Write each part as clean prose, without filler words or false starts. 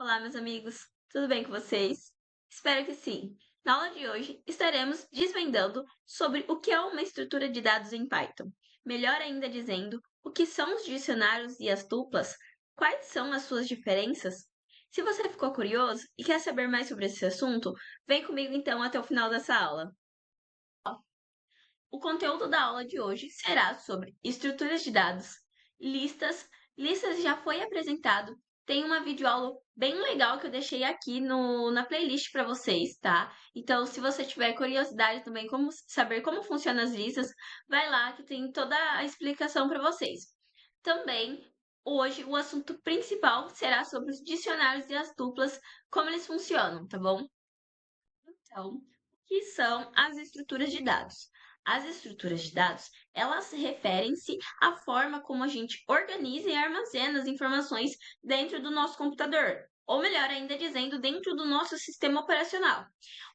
Olá, meus amigos, tudo bem com vocês? Espero que sim. Na aula de hoje, estaremos desvendando sobre o que é uma estrutura de dados em Python. Melhor ainda dizendo, o que são os dicionários e as tuplas, quais são as suas diferenças. Se você ficou curioso e quer saber mais sobre esse assunto, vem comigo então até o final dessa aula. O conteúdo da aula de hoje será sobre estruturas de dados, listas. Listas já foi apresentado. Tem uma videoaula bem legal que eu deixei aqui na playlist para vocês, tá? Então, se você tiver curiosidade também como saber como funcionam as listas, vai lá que tem toda a explicação para vocês. Também, hoje, o assunto principal será sobre os dicionários e as tuplas, como eles funcionam, tá bom? Então, o que são as estruturas de dados? As estruturas de dados, elas referem-se à forma como a gente organiza e armazena as informações dentro do nosso computador, ou melhor ainda dizendo, dentro do nosso sistema operacional.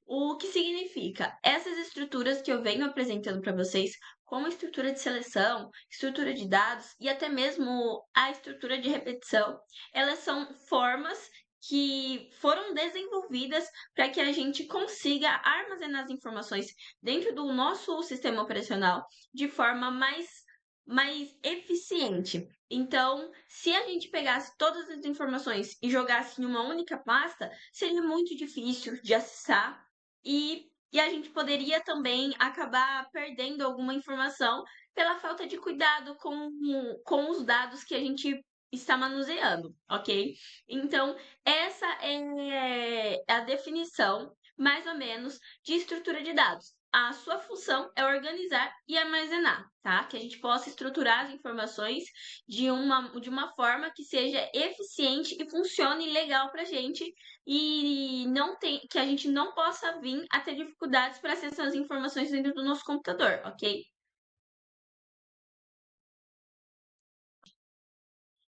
O que significa? Essas estruturas que eu venho apresentando para vocês, como estrutura de seleção, estrutura de dados e até mesmo a estrutura de repetição, elas são formas que foram desenvolvidas para que a gente consiga armazenar as informações dentro do nosso sistema operacional de forma mais eficiente. Então, se a gente pegasse todas as informações e jogasse em uma única pasta, seria muito difícil de acessar e a gente poderia também acabar perdendo alguma informação pela falta de cuidado com os dados que a gente está manuseando, ok? Então, essa é a definição, mais ou menos, de estrutura de dados. A sua função é organizar e armazenar, tá? Que a gente possa estruturar as informações de uma forma que seja eficiente e funcione legal para a gente e não tem, que a gente não possa vir a ter dificuldades para acessar as informações dentro do nosso computador, ok?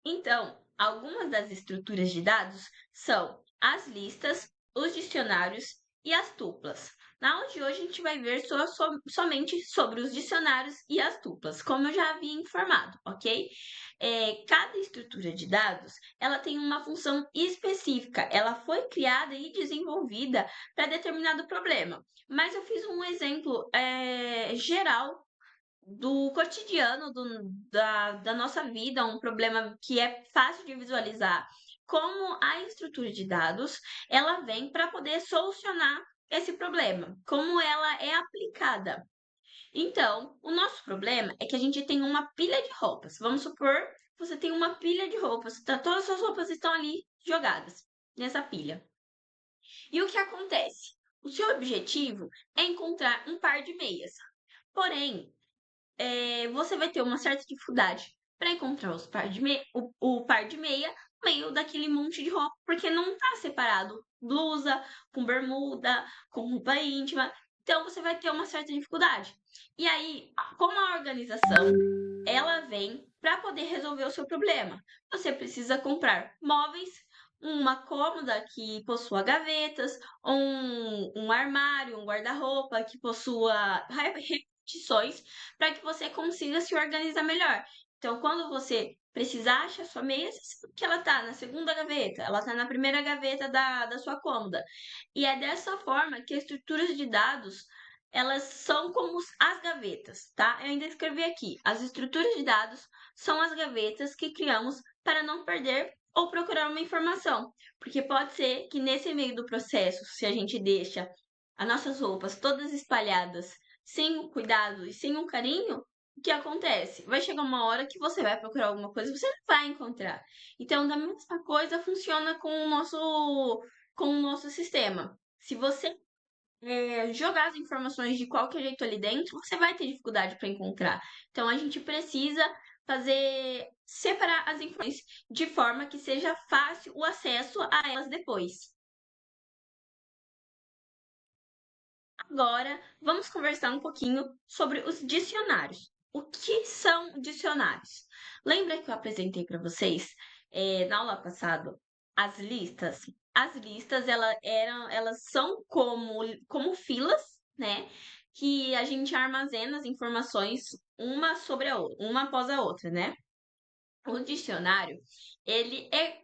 Então, algumas das estruturas de dados são as listas, os dicionários e as tuplas. Na aula de hoje, a gente vai ver somente sobre os dicionários e as tuplas, como eu já havia informado, ok? Cada estrutura de dados, ela tem uma função específica, ela foi criada e desenvolvida para determinado problema. Mas eu fiz um exemplo geral do cotidiano da nossa vida, um problema que é fácil de visualizar, como a estrutura de dados, ela vem para poder solucionar esse problema, como ela é aplicada. Então, o nosso problema é que a gente tem uma pilha de roupas. Vamos supor que você tem uma pilha de roupas, tá? Todas as suas roupas estão ali jogadas nessa pilha. E o que acontece? O seu objetivo é encontrar um par de meias. Porém, você vai ter uma certa dificuldade para encontrar o par de meia no meio daquele monte de roupa, porque não está separado blusa com bermuda, com roupa íntima. Então você vai ter uma certa dificuldade. E aí, como a organização ela vem para poder resolver o seu problema. Você precisa comprar móveis, uma cômoda que possua gavetas, um armário, um guarda-roupa que possua repetições para que você consiga se organizar melhor. Então, quando você precisar achar sua meia, você sabe que ela está na segunda gaveta, ela está na primeira gaveta da sua cômoda. E é dessa forma que as estruturas de dados elas são como as gavetas, tá? Eu ainda escrevi aqui. As estruturas de dados são as gavetas que criamos para não perder ou procurar uma informação. Porque pode ser que nesse meio do processo, se a gente deixa as nossas roupas todas espalhadas sem o cuidado e sem o carinho, o que acontece? Vai chegar uma hora que você vai procurar alguma coisa e você não vai encontrar. Então, da mesma coisa funciona com o nosso sistema. Se você jogar as informações de qualquer jeito ali dentro, você vai ter dificuldade para encontrar. Então a gente precisa separar as informações de forma que seja fácil o acesso a elas depois. Agora, vamos conversar um pouquinho sobre os dicionários. O que são dicionários? Lembra que eu apresentei para vocês, na aula passada, as listas? As listas, elas são como filas, né? Que a gente armazena as informações uma sobre a outra, uma após a outra, né? O dicionário, ele é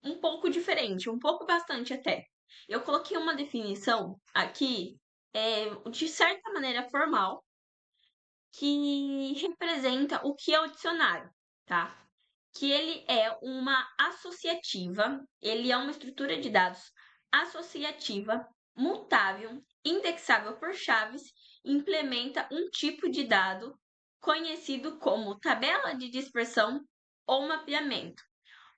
um pouco diferente, um pouco bastante até. Eu coloquei uma definição aqui, de certa maneira formal, que representa o que é o dicionário, tá? Que ele é uma associativa, ele é uma estrutura de dados associativa, mutável, indexável por chaves, e implementa um tipo de dado conhecido como tabela de dispersão ou mapeamento.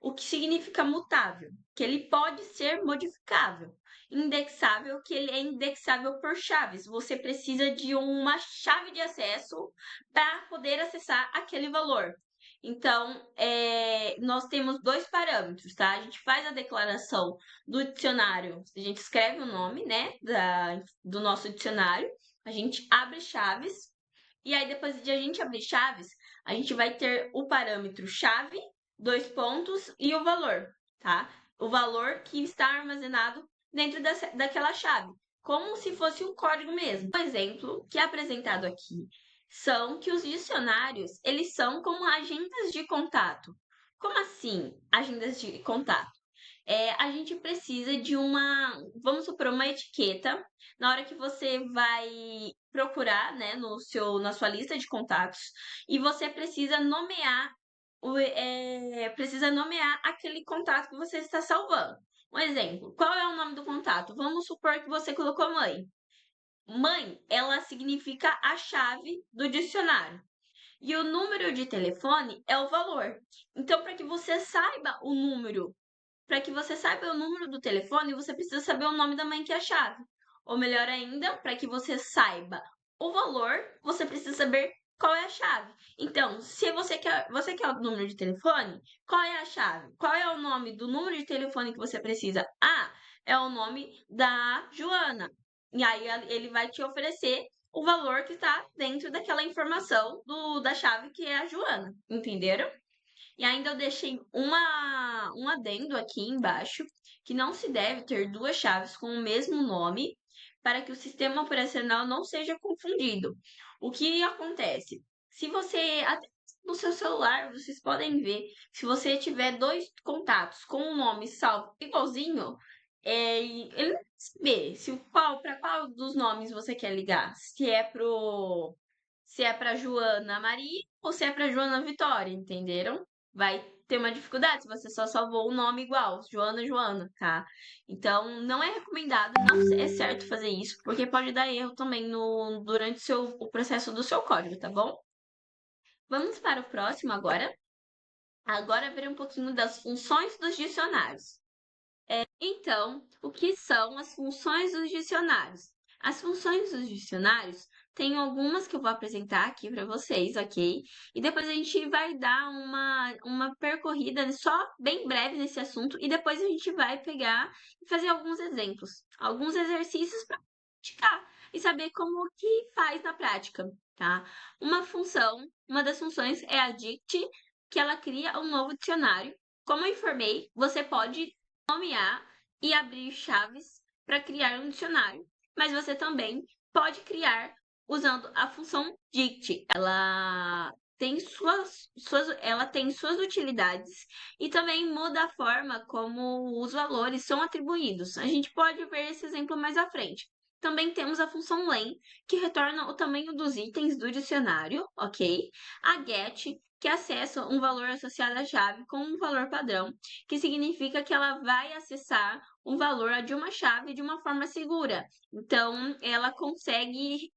O que significa mutável? Que ele pode ser modificável. Indexável, que ele é indexável por chaves. Você precisa de uma chave de acesso para poder acessar aquele valor. Então, nós temos dois parâmetros, tá? A gente faz a declaração do dicionário, a gente escreve o nome, né, do nosso dicionário, a gente abre chaves, e aí depois de a gente abrir chaves, a gente vai ter o parâmetro chave, dois pontos e o valor, tá? O valor que está armazenado dentro daquela chave, como se fosse um código mesmo. Um exemplo que é apresentado aqui são que os dicionários, eles são como agendas de contato. Como assim, agendas de contato? A gente precisa de vamos supor, uma etiqueta. Na hora que você vai procurar, né, na sua lista de contatos, e você precisa nomear aquele contato que você está salvando. Um exemplo, qual é o nome do contato? Vamos supor que você colocou mãe. Mãe, ela significa a chave do dicionário. E o número de telefone é o valor. Então, para que você saiba o número do telefone, você precisa saber o nome da mãe que é a chave. Ou melhor ainda, para que você saiba o valor, você precisa saber qual é a chave. Então, se você quer o número de telefone, qual é a chave? Qual é o nome do número de telefone que você precisa? Ah, é o nome da Joana. E aí ele vai te oferecer o valor que está dentro daquela informação da chave que é a Joana. Entenderam? E ainda eu deixei um adendo aqui embaixo, que não se deve ter duas chaves com o mesmo nome para que o sistema operacional não seja confundido. O que acontece? Se você, até no seu celular, vocês podem ver, se você tiver dois contatos com o nome salvo igualzinho, ele não vai saber para qual dos nomes você quer ligar. Se é para Joana Maria ou se é para Joana Vitória, entenderam? Vai ter uma dificuldade se você só salvou o nome igual, Joana, tá? Então, não é recomendado, não é certo fazer isso, porque pode dar erro também durante o processo do seu código, tá bom? Vamos para o próximo agora. Agora ver um pouquinho das funções dos dicionários. Então, o que são as funções dos dicionários? As funções dos dicionários tem algumas que eu vou apresentar aqui para vocês, ok? E depois a gente vai dar uma percorrida só bem breve nesse assunto e depois a gente vai pegar e fazer alguns exemplos, alguns exercícios para praticar e saber como que faz na prática, tá? Uma das funções é a dict, que ela cria um novo dicionário. Como eu informei, você pode nomear e abrir chaves para criar um dicionário, mas você também pode criar usando a função dict. Ela tem suas utilidades e também muda a forma como os valores são atribuídos. A gente pode ver esse exemplo mais à frente. Também temos a função len, que retorna o tamanho dos itens do dicionário, ok? A get, que acessa um valor associado à chave com um valor padrão, que significa que ela vai acessar um valor de uma chave de uma forma segura. Então, ela consegue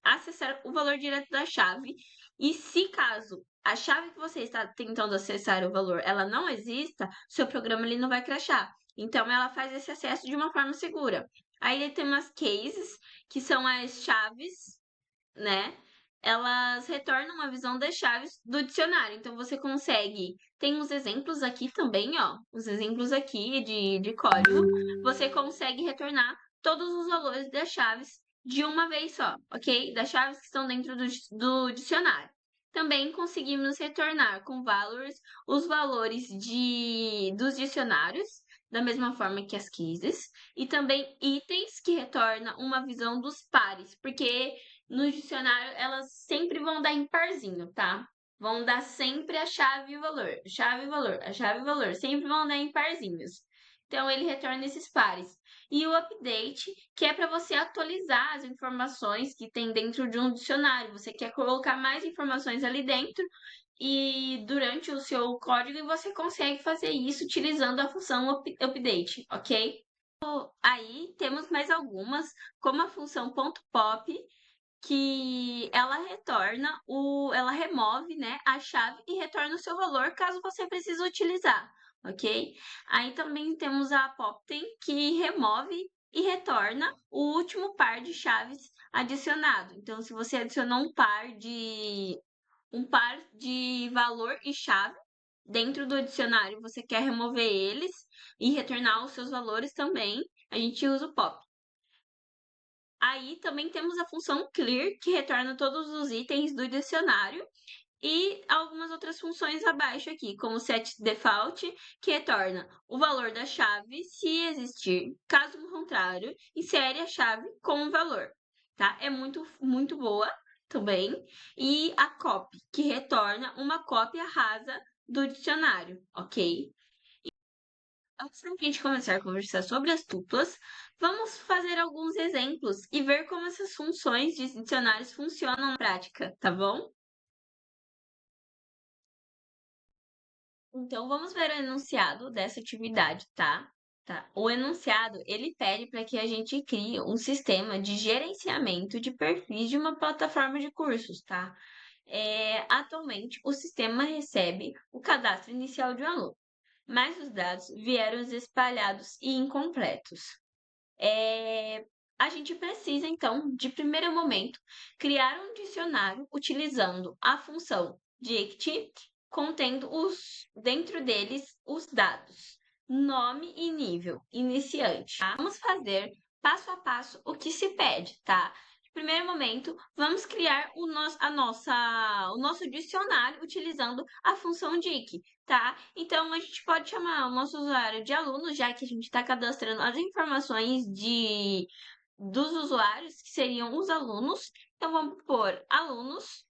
acessar o valor direto da chave. E se caso a chave que você está tentando acessar o valor, ela não exista, seu programa ele não vai crashar. Então, ela faz esse acesso de uma forma segura. Aí tem umas cases, que são as chaves, né? Elas retornam uma visão das chaves do dicionário. Então, você consegue. Tem uns exemplos aqui também, ó. Os exemplos aqui de código. Você consegue retornar todos os valores das chaves de uma vez só, ok? Das chaves que estão dentro do dicionário. Também conseguimos retornar com valores os valores dos dicionários, da mesma forma que as quizzes, e também itens que retornam uma visão dos pares, porque no dicionário elas sempre vão dar em parzinho, tá? vão dar sempre a chave e o valor, chave e valor, a chave e valor, sempre vão dar em parzinhos. Então ele retorna esses pares. E o update, que é para você atualizar as informações que tem dentro de um dicionário. Você quer colocar mais informações ali dentro e durante o seu código e você consegue fazer isso utilizando a função update, ok? Aí temos mais algumas, como a função .pop, que ela remove, né, a chave e retorna o seu valor caso você precise utilizar, ok? Aí também temos a poptem, que remove e retorna o último par de chaves adicionado. Então, se você adicionou um par de valor e chave dentro do dicionário, você quer remover eles e retornar os seus valores também, a gente usa o pop. Aí também temos a função clear, que retorna todos os itens do dicionário, e algumas outras funções abaixo aqui, como set default, que retorna o valor da chave se existir, caso contrário, insere a chave com o valor, tá? É muito boa também. E a copy, que retorna uma cópia rasa do dicionário, ok? Antes da gente começar a conversar sobre as tuplas, vamos fazer alguns exemplos e ver como essas funções de dicionários funcionam na prática, tá bom? Então, vamos ver o enunciado dessa atividade, tá? Tá. O enunciado, ele pede para que a gente crie um sistema de gerenciamento de perfis de uma plataforma de cursos, tá? Atualmente, o sistema recebe o cadastro inicial de um aluno, mas os dados vieram espalhados e incompletos. A gente precisa, então, de primeiro momento, criar um dicionário utilizando a função dict, contendo dentro deles os dados, nome e nível, iniciante. Tá? Vamos fazer passo a passo o que se pede, tá? Primeiro momento, vamos criar o nosso dicionário utilizando a função dict, tá? Então, a gente pode chamar o nosso usuário de aluno, já que a gente está cadastrando as informações dos usuários, que seriam os alunos. Então, vamos pôr alunos.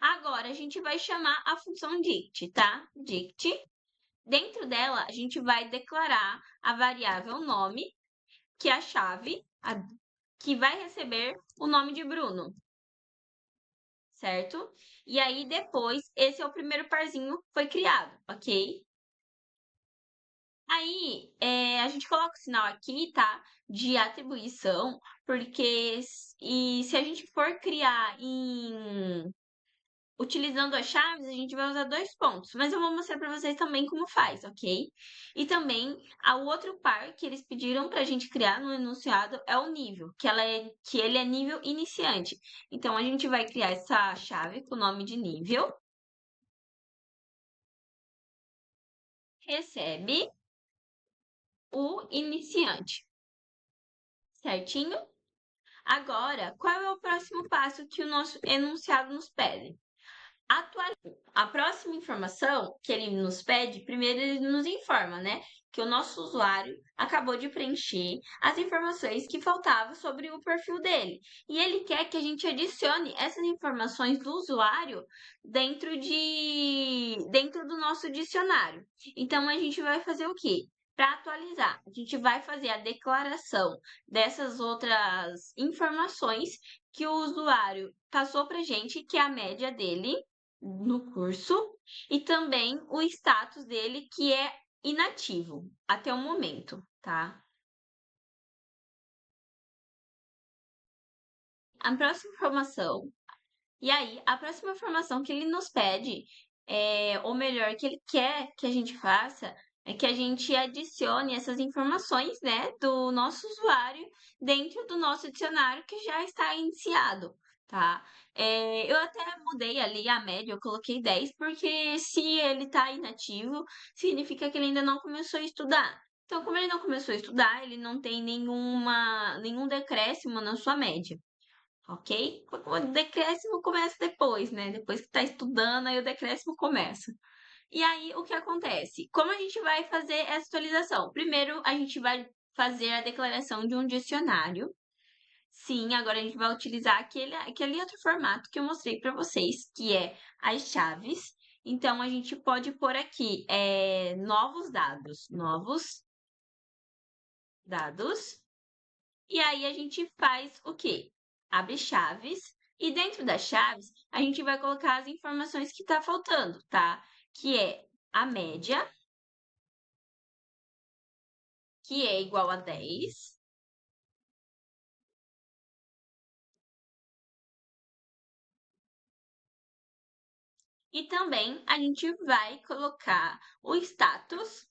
Agora, a gente vai chamar a função dict, tá? Dict. Dentro dela, a gente vai declarar a variável nome, que é a chave, que vai receber o nome de Bruno, certo? E aí, depois, esse é o primeiro parzinho que foi criado, ok? Aí, a gente coloca o sinal aqui, tá? De atribuição, porque se a gente for criar utilizando as chaves, a gente vai usar dois pontos, mas eu vou mostrar para vocês também como faz, ok? E também, o outro par que eles pediram para a gente criar no enunciado é o nível, que ele é nível iniciante. Então, a gente vai criar essa chave com o nome de nível, recebe o iniciante, certinho? Agora, qual é o próximo passo que o nosso enunciado nos pede? A próxima informação que ele nos pede, primeiro ele nos informa, né, que o nosso usuário acabou de preencher as informações que faltavam sobre o perfil dele. E ele quer que a gente adicione essas informações do usuário dentro do nosso dicionário. Então, a gente vai fazer o quê? Para atualizar, a gente vai fazer a declaração dessas outras informações que o usuário passou para a gente, que é a média dele no curso, e também o status dele, que é inativo até o momento, tá? A próxima informação. E aí, a próxima informação que ele nos pede, ou melhor, que ele quer que a gente faça, é que a gente adicione essas informações, né, do nosso usuário dentro do nosso dicionário que já está iniciado, tá? Eu até mudei ali a média, eu coloquei 10, porque se ele está inativo, significa que ele ainda não começou a estudar. Então, como ele não começou a estudar, ele não tem nenhum decréscimo na sua média. Ok? O decréscimo começa depois, né? Depois que tá estudando, aí o decréscimo começa. E aí, o que acontece? Como a gente vai fazer essa atualização? Primeiro, a gente vai fazer a declaração de um dicionário, Sim, agora a gente vai utilizar aquele outro formato que eu mostrei para vocês, que é as chaves. Então, a gente pode pôr aqui novos dados, e aí a gente faz o quê? Abre chaves, e dentro das chaves, a gente vai colocar as informações que tá faltando, tá? Que é a média, que é igual a 10. E também a gente vai colocar o status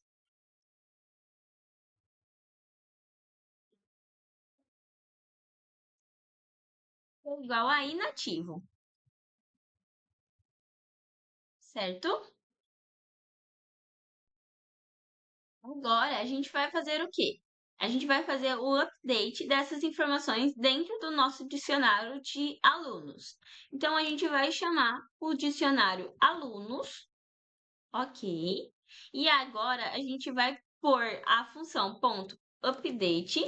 igual a inativo, certo? Agora a gente vai fazer o quê? A gente vai fazer o update dessas informações dentro do nosso dicionário de alunos. Então, a gente vai chamar o dicionário alunos, ok? E agora a gente vai pôr a função ponto update.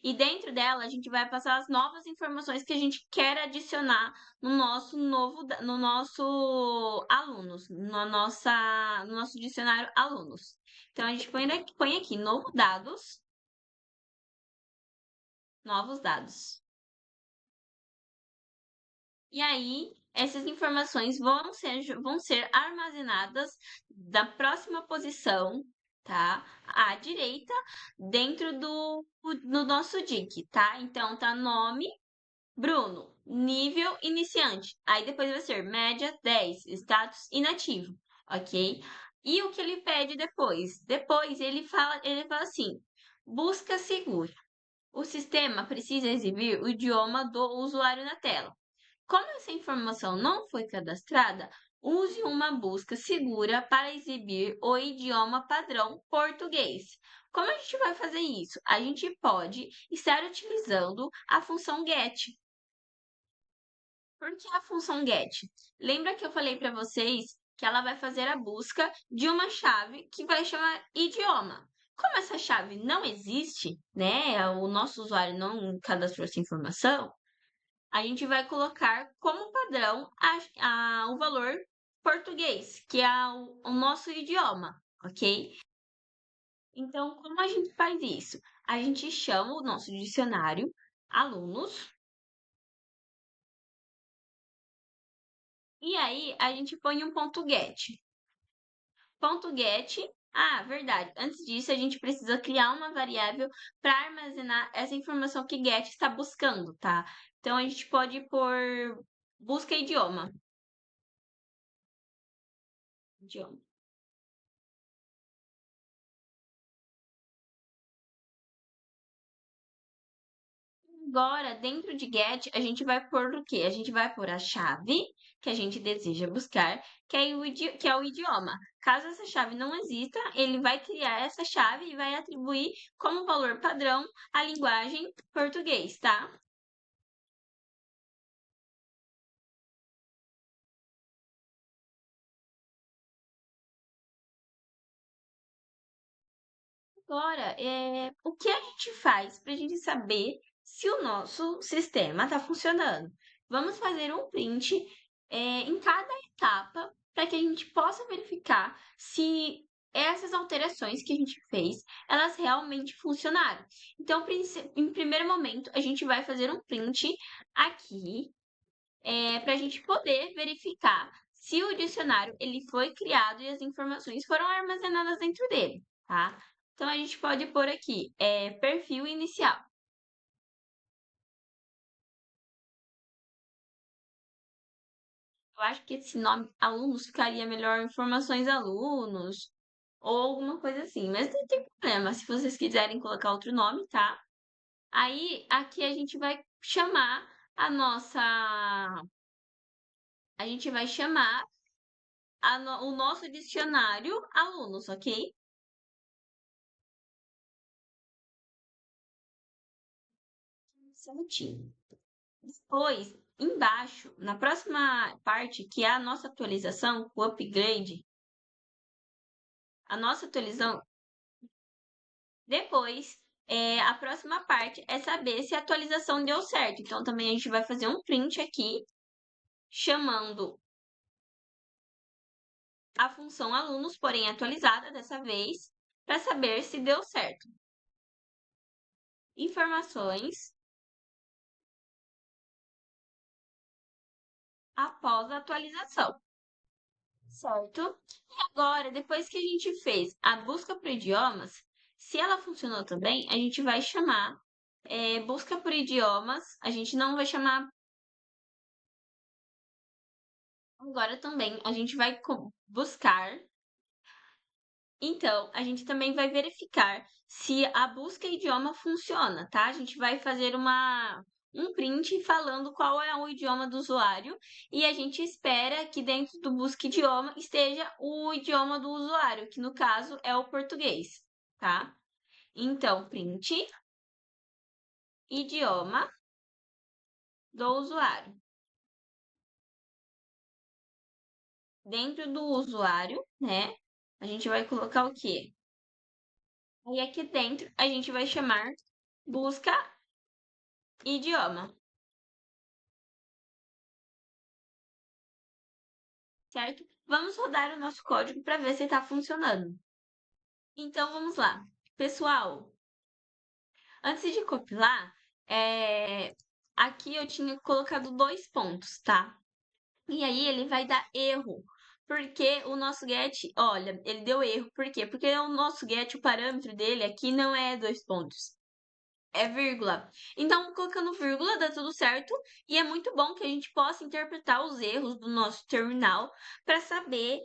E dentro dela, a gente vai passar as novas informações que a gente quer adicionar no nosso alunos, no nosso dicionário alunos. Então, a gente põe aqui novos dados. E aí, essas informações vão ser armazenadas da próxima posição, tá? À direita, dentro do nosso DIC, tá? Então, tá nome, Bruno, nível iniciante. Aí depois vai ser média 10, status inativo, ok? E o que ele pede depois? Depois ele fala assim: busca segura. O sistema precisa exibir o idioma do usuário na tela. Como essa informação não foi cadastrada, use uma busca segura para exibir o idioma padrão português. Como a gente vai fazer isso? A gente pode estar utilizando a função get. Por que a função get? Lembra que eu falei para vocês que ela vai fazer a busca de uma chave que vai chamar idioma. Como essa chave não existe, né? O nosso usuário não cadastrou essa informação, a gente vai colocar como padrão o valor português, que é o nosso idioma, ok? Então, como a gente faz isso? A gente chama o nosso dicionário alunos, e aí a gente põe um ponto get. Ponto get. Ah, verdade. Antes disso, a gente precisa criar uma variável para armazenar essa informação que get está buscando, tá? Então, a gente pode pôr busca idioma. Idioma. Agora, dentro de get, a gente vai pôr o quê? A gente vai pôr a chave que a gente deseja buscar, que é o idioma. Caso essa chave não exista, ele vai criar essa chave e vai atribuir como valor padrão a linguagem português, tá? Agora, o que a gente faz para a gente saber se o nosso sistema está funcionando? Vamos fazer um print, em cada etapa para que a gente possa verificar se essas alterações que a gente fez, elas realmente funcionaram. Então, em primeiro momento, a gente vai fazer um print aqui, para a gente poder verificar se o dicionário ele foi criado e as informações foram armazenadas dentro dele, tá? Então, a gente pode pôr aqui, perfil inicial. Eu acho que esse nome alunos ficaria melhor informações alunos ou alguma coisa assim, mas não tem problema. Se vocês quiserem colocar outro nome, tá? Aí, aqui a gente vai chamar a nossa. A gente vai chamar o nosso dicionário alunos, ok? Certinho. Depois, embaixo, na próxima parte, que é a nossa atualização, o upgrade, a nossa atualização, depois a próxima parte é saber se a atualização deu certo. Então, também a gente vai fazer um print aqui, chamando a função alunos, porém atualizada dessa vez, para saber se deu certo. Informações após a atualização, certo? E agora, depois que a gente fez a busca por idiomas, se ela funcionou também, a gente vai chamar busca por idiomas, a gente não vai chamar agora também, a gente vai buscar. Então, a gente também vai verificar se a busca idioma funciona, tá? A gente vai fazer um print falando qual é o idioma do usuário e a gente espera que dentro do busca idioma esteja o idioma do usuário, que no caso é o português, tá? Então, print idioma do usuário. Dentro do usuário, né? A gente vai colocar o quê? E aqui dentro a gente vai chamar busca idioma, certo? Vamos rodar o nosso código para ver se está funcionando. Então vamos lá. Pessoal, antes de compilar, aqui eu tinha colocado 2 pontos, tá? E aí ele vai dar erro. Porque o nosso get, olha, ele deu erro. Por quê? Porque o nosso get, o parâmetro dele aqui não é 2 pontos. É vírgula. Então, colocando vírgula dá tudo certo. E é muito bom que a gente possa interpretar os erros do nosso terminal para saber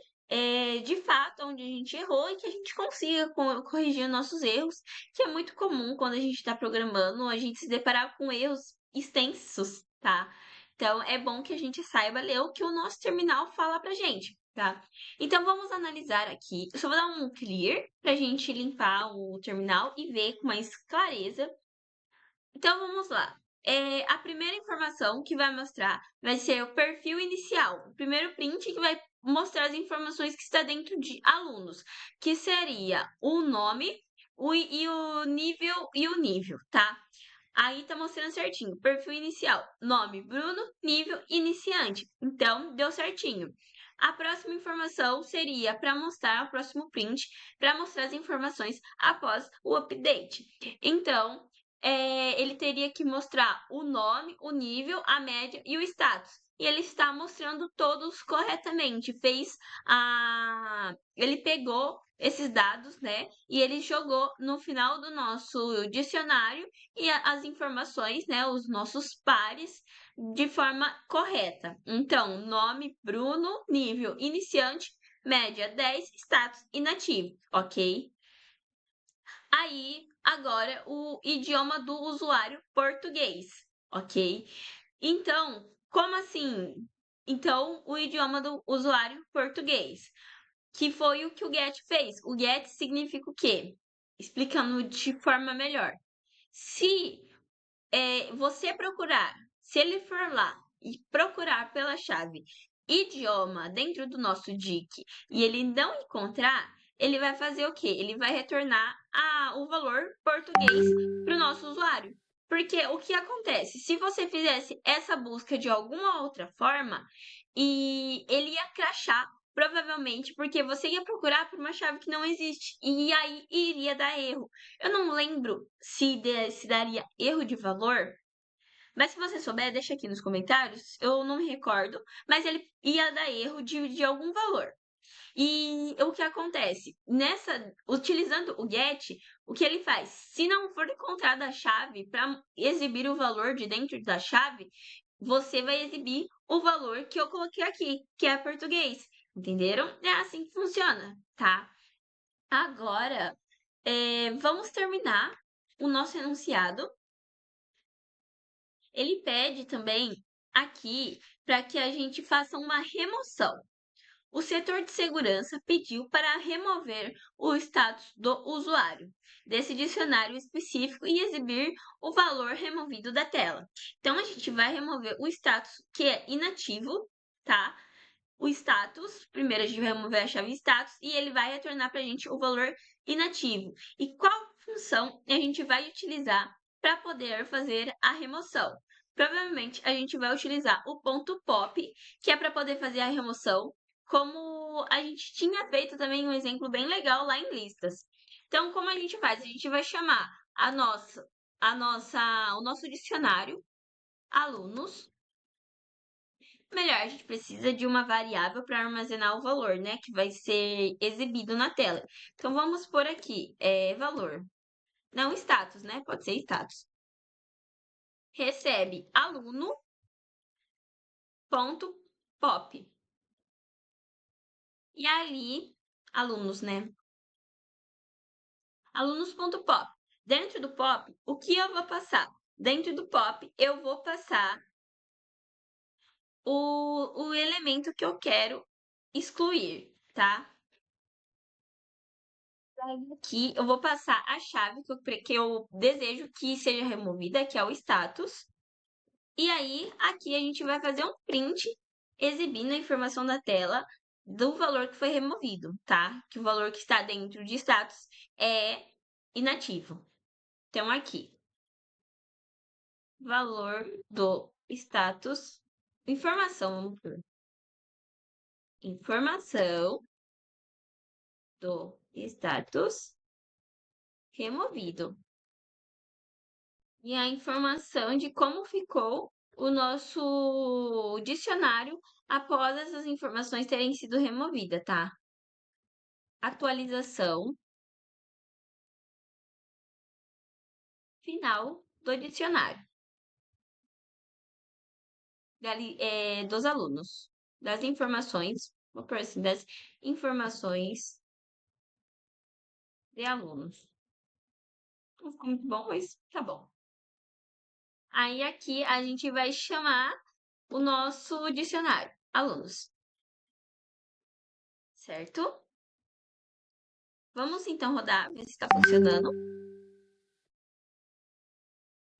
de fato onde a gente errou e que a gente consiga corrigir nossos erros, que é muito comum quando a gente está programando, a gente se deparar com erros extensos, tá? Então, é bom que a gente saiba ler o que o nosso terminal fala pra gente, tá? Então, vamos analisar aqui. Eu só vou dar um clear pra gente limpar o terminal e ver com mais clareza. Então vamos lá. A primeira informação que vai mostrar vai ser o perfil inicial. O primeiro print que vai mostrar as informações que está dentro de alunos, que seria o nome e o nível, tá? Aí tá mostrando certinho. Perfil inicial, nome Bruno, nível iniciante. Então deu certinho. A próxima informação seria para mostrar o próximo print, para mostrar as informações após o update. Então, ele teria que mostrar o nome, o nível, a média e o status. E ele está mostrando todos corretamente. Ele pegou esses dados, né? E ele jogou no final do nosso dicionário e as informações, né? Os nossos pares de forma correta. Então, nome Bruno, nível iniciante, média 10, status inativo, ok? Aí, agora, o idioma do usuário português, ok? Então, como assim? Então, o idioma do usuário português, que foi o que o get fez. O get significa o quê? Explicando de forma melhor. Se você procurar, se ele for lá e procurar pela chave idioma dentro do nosso DIC e ele não encontrar, ele vai fazer o quê? Ele vai retornar o valor português para o nosso usuário. Porque o que acontece? Se você fizesse essa busca de alguma outra forma, e ele ia crachar, provavelmente, porque você ia procurar por uma chave que não existe. E aí iria dar erro. Eu não lembro se daria erro de valor, mas se você souber, deixa aqui nos comentários. Eu não me recordo, mas ele ia dar erro de algum valor. E o que acontece? Utilizando o get, o que ele faz? Se não for encontrada a chave para exibir o valor de dentro da chave, você vai exibir o valor que eu coloquei aqui, que é português. Entenderam? É assim que funciona, tá? Agora, vamos terminar o nosso enunciado. Ele pede também aqui para que a gente faça uma remoção. O setor de segurança pediu para remover o status do usuário desse dicionário específico e exibir o valor removido da tela. Então, a gente vai remover o status que é inativo, tá? O status, primeiro a gente vai remover a chave status e ele vai retornar para a gente o valor inativo. E qual função a gente vai utilizar para poder fazer a remoção? Provavelmente a gente vai utilizar o ponto pop, que é para poder fazer a remoção, como a gente tinha feito também um exemplo bem legal lá em listas. Então, como a gente faz? A gente vai chamar o nosso dicionário, alunos. Melhor, a gente precisa de uma variável para armazenar o valor, né? Que vai ser exibido na tela. Então, vamos por aqui, valor. Não status, né? Pode ser status. Recebe aluno.pop. E ali, alunos, né? Alunos.pop. Dentro do pop, o que eu vou passar? Dentro do pop, eu vou passar o elemento que eu quero excluir, tá? Aqui eu vou passar a chave que eu desejo que seja removida, que é o status. E aí, aqui a gente vai fazer um print exibindo a informação da tela do valor que foi removido, tá? Que o valor que está dentro de status é inativo. Então, aqui, valor do status, informação do status removido. E a informação de como ficou o nosso dicionário após essas informações terem sido removidas, tá? Atualização final do dicionário dos alunos, das informações, vou pôr assim, das informações de alunos. Não ficou muito bom, mas tá bom. Aí aqui a gente vai chamar o nosso dicionário, alunos. Certo? Vamos então rodar, ver se está funcionando.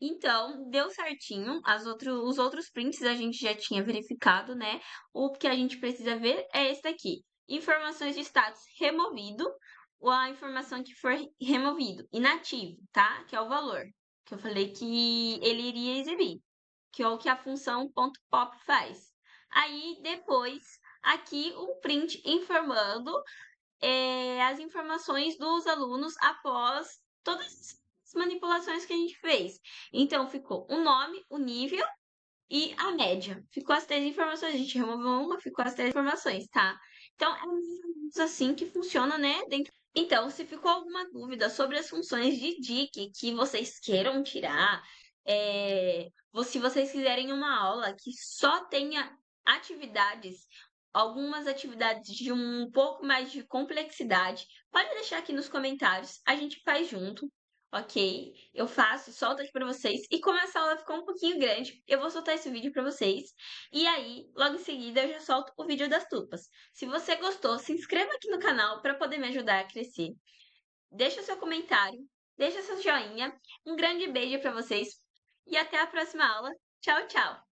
Então, deu certinho. Os outros prints a gente já tinha verificado, né? O que a gente precisa ver é esse daqui. Informações de status removido, ou a informação que for removido, inativo, tá? Que é o valor, que eu falei que ele iria exibir, que é o que a função .pop faz. Aí, depois, aqui um print informando as informações dos alunos após todas as manipulações que a gente fez. Então, ficou o nome, o nível e a média. Ficou as 3 informações. A gente removeu uma, ficou as 3 informações, tá? Então, é mais ou menos assim que funciona, né? Então, se ficou alguma dúvida sobre as funções de DIC que vocês queiram tirar, ou se vocês quiserem uma aula que só tenha atividades, algumas atividades de um pouco mais de complexidade, pode deixar aqui nos comentários, a gente faz junto, ok? Eu faço, solto aqui para vocês. E como essa aula ficou um pouquinho grande, eu vou soltar esse vídeo para vocês. E aí, logo em seguida, eu já solto o vídeo das tupas. Se você gostou, se inscreva aqui no canal para poder me ajudar a crescer. Deixa seu comentário, deixa seu joinha. Um grande beijo para vocês e até a próxima aula. Tchau, tchau!